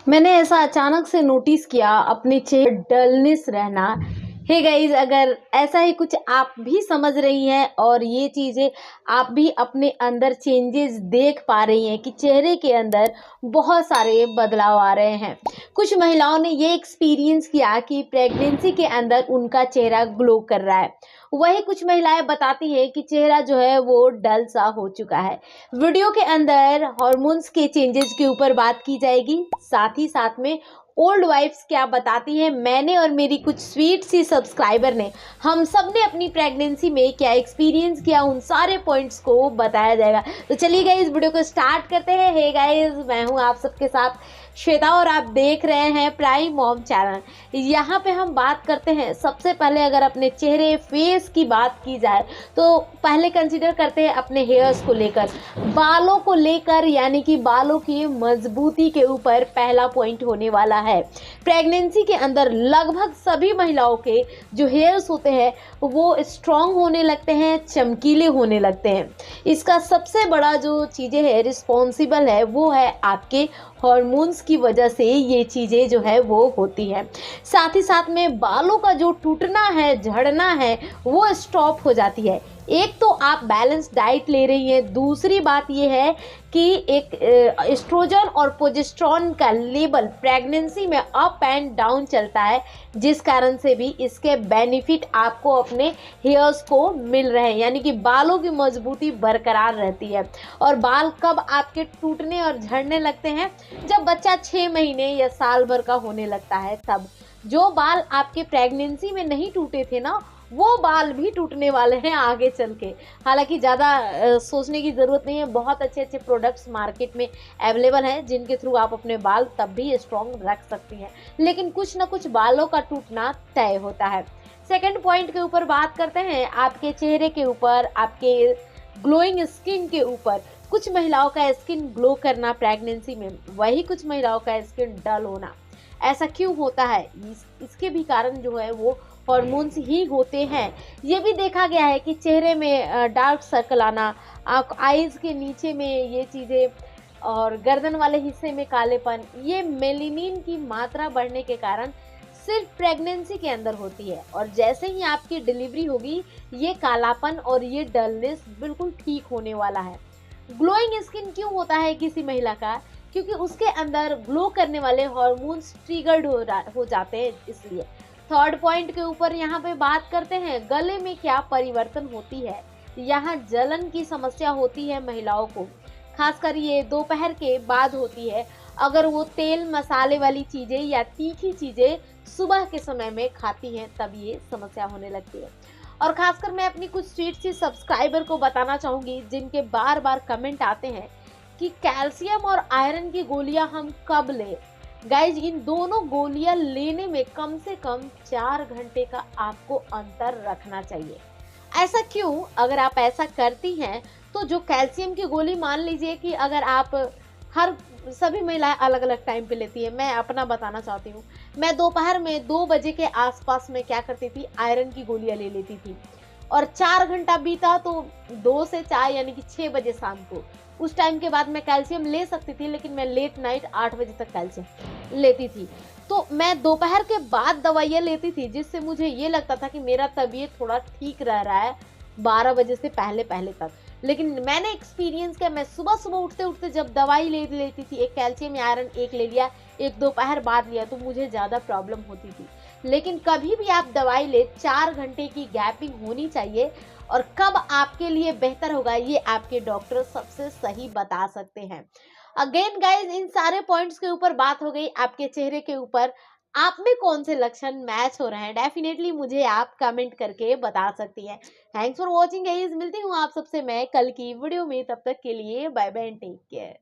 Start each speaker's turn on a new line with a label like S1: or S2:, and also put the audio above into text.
S1: मैंने ऐसा अचानक से नोटिस किया अपने चेहरे डलनेस रहना। हे गाइस, अगर ऐसा ही कुछ आप भी समझ रही हैं और ये चीज़ें आप भी अपने अंदर चेंजेस देख पा रही हैं कि चेहरे के अंदर बहुत सारे बदलाव आ रहे हैं। कुछ महिलाओं ने ये एक्सपीरियंस किया कि प्रेगनेंसी के अंदर उनका चेहरा ग्लो कर रहा है। वही कुछ महिलाएं बताती हैं कि चेहरा जो है वो डल सा हो चुका है। वीडियो के अंदर हार्मोन्स के चेंजेस के ऊपर बात की जाएगी, साथ ही साथ में ओल्ड वाइफ्स क्या बताती हैं। मैंने और मेरी कुछ स्वीट सी सब्सक्राइबर ने, हम सब ने अपनी प्रेगनेंसी में क्या एक्सपीरियंस किया, उन सारे पॉइंट्स को बताया जाएगा। तो चलिए गाइस, इस वीडियो को स्टार्ट करते हैं। हे गाइस, मैं हूं आप सबके साथ श्वेता और आप देख रहे हैं प्राइम मॉम चैनल। यहाँ पे हम बात करते हैं, सबसे पहले अगर अपने चेहरे फेस की बात की जाए तो पहले कंसीडर करते हैं अपने हेयर्स को लेकर, बालों को लेकर, यानी कि बालों की मजबूती के ऊपर पहला पॉइंट होने वाला है। प्रेगनेंसी के अंदर लगभग सभी महिलाओं के जो हेयर्स होते हैं वो स्ट्रॉन्ग होने लगते हैं, चमकीले होने लगते हैं। इसका सबसे बड़ा जो चीज़ें है रिस्पॉन्सिबल है वो है आपके हॉर्मोन्स की वजह से ये चीज़ें जो है वो होती है। साथ ही साथ में बालों का जो टूटना है, झड़ना है, वो स्टॉप हो जाती है। एक तो आप बैलेंस डाइट ले रही हैं, दूसरी बात ये है कि एक एस्ट्रोजन और प्रोजेस्टेरोन का लेवल प्रेगनेंसी में अप एंड डाउन चलता है, जिस कारण से भी इसके बेनिफिट आपको अपने हेयर्स को मिल रहे हैं, यानी कि बालों की मजबूती बरकरार रहती है। और बाल कब आपके टूटने और झड़ने लगते हैं? जब बच्चा 6 महीने या साल भर का होने लगता है तब। जो बाल आपके प्रेगनेंसी में नहीं टूटे थे ना, वो बाल भी टूटने वाले हैं आगे चल के। हालांकि ज़्यादा सोचने की ज़रूरत नहीं है, बहुत अच्छे अच्छे प्रोडक्ट्स मार्केट में अवेलेबल हैं जिनके थ्रू आप अपने बाल तब भी स्ट्रॉन्ग रख सकती हैं, लेकिन कुछ ना कुछ बालों का टूटना तय होता है। सेकंड पॉइंट के ऊपर बात करते हैं, आपके चेहरे के ऊपर, आपके ग्लोइंग स्किन के ऊपर। कुछ महिलाओं का स्किन ग्लो करना प्रेगनेंसी में, वही कुछ महिलाओं का स्किन डल होना। ऐसा क्यों होता है? इसके भी कारण जो है वो हॉर्मोन्स ही होते हैं। ये भी देखा गया है कि चेहरे में डार्क सर्कल आना, आईज के नीचे में ये चीज़ें, और गर्दन वाले हिस्से में कालेपन, ये मेलेनिन की मात्रा बढ़ने के कारण सिर्फ प्रेगनेंसी के अंदर होती है। और जैसे ही आपकी डिलीवरी होगी ये कालापन और ये डलनेस बिल्कुल ठीक होने वाला है। ग्लोइंग स्किन क्यों होता है किसी महिला का? क्योंकि उसके अंदर ग्लो करने वाले हार्मोन्स ट्रिगर्ड हो जाते हैं, इसलिए। थर्ड पॉइंट के ऊपर यहाँ पे बात करते हैं, गले में क्या परिवर्तन होती है। यहाँ जलन की समस्या होती है महिलाओं को, खासकर ये दोपहर के बाद होती है। अगर वो तेल मसाले वाली चीज़ें या तीखी चीज़ें सुबह के समय में खाती हैं तब ये समस्या होने लगती है। और खासकर मैं अपनी कुछ स्वीट सी सब्सक्राइबर को बताना चाहूँगी जिनके बार बार कमेंट आते हैं कि कैल्शियम और आयरन की गोलियां हम कब लें। गाइज, इन दोनों गोलियां लेने में कम से कम 4 घंटे का आपको अंतर रखना चाहिए। ऐसा क्यों? अगर आप ऐसा करती हैं तो जो कैल्शियम की गोली, मान लीजिए कि अगर आप हर सभी महिलाएं अलग अलग टाइम पे लेती है, मैं अपना बताना चाहती हूँ। मैं दोपहर में 2 बजे के आसपास में क्या करती थी, आयरन की गोलियां ले लेती थी, और 4 घंटा बीता तो 2 से 4 यानी कि 6 बजे शाम को, उस टाइम के बाद मैं कैल्शियम ले सकती थी, लेकिन मैं लेट नाइट 8 बजे तक कैल्शियम लेती थी। तो मैं दोपहर के बाद दवाइयाँ लेती थी, जिससे मुझे ये लगता था कि मेरा तबीयत थोड़ा ठीक रह रहा है 12 बजे से पहले पहले तक। लेकिन मैंने एक्सपीरियंस किया, मैं सुबह सुबह उठते उठते जब दवाई ले लेती थी, एक कैल्शियम या आयरन एक ले लिया, एक दोपहर बाद लिया, तो मुझे ज़्यादा प्रॉब्लम होती थी। लेकिन कभी भी आप दवाई ले, 4 घंटे की गैपिंग होनी चाहिए, और कब आपके लिए बेहतर होगा ये आपके डॉक्टर सबसे सही बता सकते हैं। अगेन गाइज, इन सारे पॉइंट्स के ऊपर बात हो गई। आपके चेहरे के ऊपर आप में कौन से लक्षण मैच हो रहे हैं, डेफिनेटली मुझे आप कमेंट करके बता सकती हैं। थैंक्स फॉर वॉचिंग गाइज, मिलती हूँ आप सबसे मैं कल की वीडियो में, तब तक के लिए bye bye and take care.